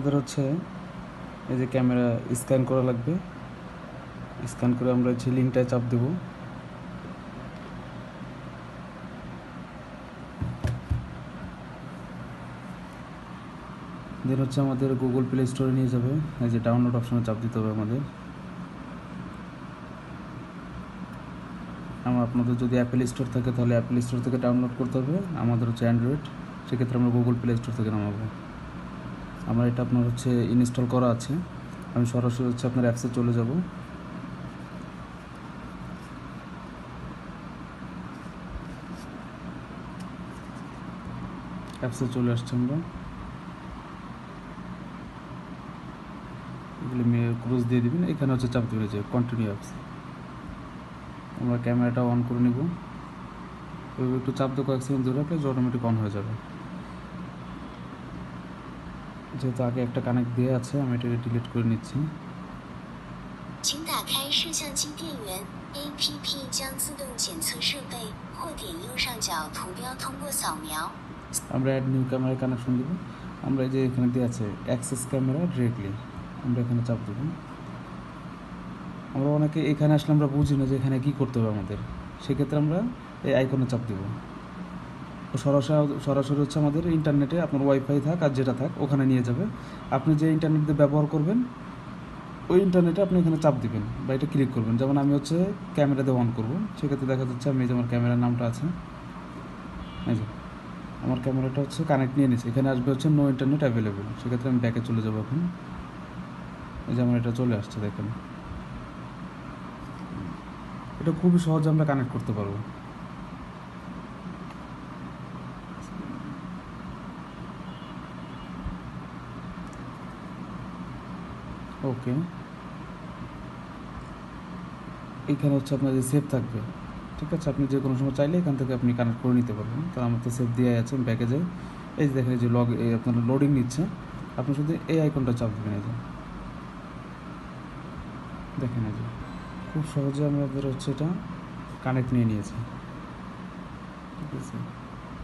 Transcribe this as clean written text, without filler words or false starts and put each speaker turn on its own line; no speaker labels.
আমাদের হচ্ছে এই যে ক্যামেরা স্ক্যান করা লাগবে। স্ক্যান করে আমরা হচ্ছে লিঙ্কটায় চাপ দেবো। দেন হচ্ছে আমাদের গুগল প্লে স্টোরে নিয়ে যাবে। এই যে ডাউনলোড অপশনে চাপ দিতে হবে আমাদের। আপনাদের যদি অ্যাপেল স্টোর থাকে তাহলে অ্যাপেল স্টোর থেকে ডাউনলোড করতে হবে। আমাদের হচ্ছে অ্যান্ড্রয়েড, সেক্ষেত্রে আমরা গুগল প্লে স্টোর থেকে নামাবো। আমার এটা আপনার হচ্ছে ইনস্টল করা আছে। আমি সরাসরি হচ্ছে আপনার অ্যাপসে চলে যাব। অ্যাপসে চলে আসছে আমরা। এগুলো ক্রুজ দিয়ে দিবেন, এখানে হচ্ছে চাপ দেবেন যে কন্টিনিউ অ্যাপস। আমরা ক্যামেরাটা অন করে নেব। এবার একটু চাপ দিয়ে কয়েক সেকেন্ড ধরে রাখলে অটোমেটিক অন হয়ে যাবে। যেহেতু আগে একটা কানেক্ট দিয়ে আছে, আমি এটাকে ডিলিট করে নিচ্ছি।
请打开摄像机电源 APP 将自动检测设备或点右上角图标通过扫描。
আমরা অ্যাড নিউ ক্যামেরা কানেকশন দেব। আমরা এই যে এখানে দিয়ে আছে অ্যাক্সেস ক্যামেরা ডিরেক্টলি, আমরা এখানে চাপ দেব। আমরা অনেকে এখানে আসলে আমরা বুঝি না যে এখানে কী করতে হবে আমাদের, সেক্ষেত্রে আমরা এই আইকনে চাপ দেব। সরাসরি হচ্ছে আমাদের ইন্টারনেটে আপনার ওয়াইফাই থাক আর যেটা থাক ওখানে নিয়ে যাবে। আপনি যে ইন্টারনেট দিয়ে ব্যবহার করবেন ওই ইন্টারনেটে আপনি এখানে চাপ দিবেন বা এটা ক্লিক করবেন। যেমন আমি হচ্ছে ক্যামেরা দিয়ে অন করবো, সেক্ষেত্রে দেখা যাচ্ছে আমি যে আমার ক্যামেরার নামটা আছে, এই যে আমার ক্যামেরাটা হচ্ছে কানেক্ট নিয়ে নিচ্ছে। এখানে আসবে হচ্ছে নো ইন্টারনেট অ্যাভেলেবেল, সেক্ষেত্রে আমি ব্যাকে চলে যাবো এখন। এই যে আমার এটা চলে আসছে, দেখেন। এটা খুবই সহজে আমরা কানেক্ট করতে পারবো। ওকে, এইখানে হচ্ছে আপনার যে সেভ থাকবে, ঠিক আছে। আপনি যে কোনো সময় চাইলে এখান থেকে আপনি কানেক্ট করে নিতে পারবেন। তো আমার তো সেভ দেওয়াই আছে, আমি ব্যাকে যাই। এই যে দেখেন এই যে আপনার লোডিং নিচ্ছে, আপনি শুধু এই আইকনটা চাপ দেবেন। এই যে দেখেন, এই যে খুব সহজে আমাদের হচ্ছে এটা কানেক্ট নিয়ে নিয়েছে, ঠিক আছে।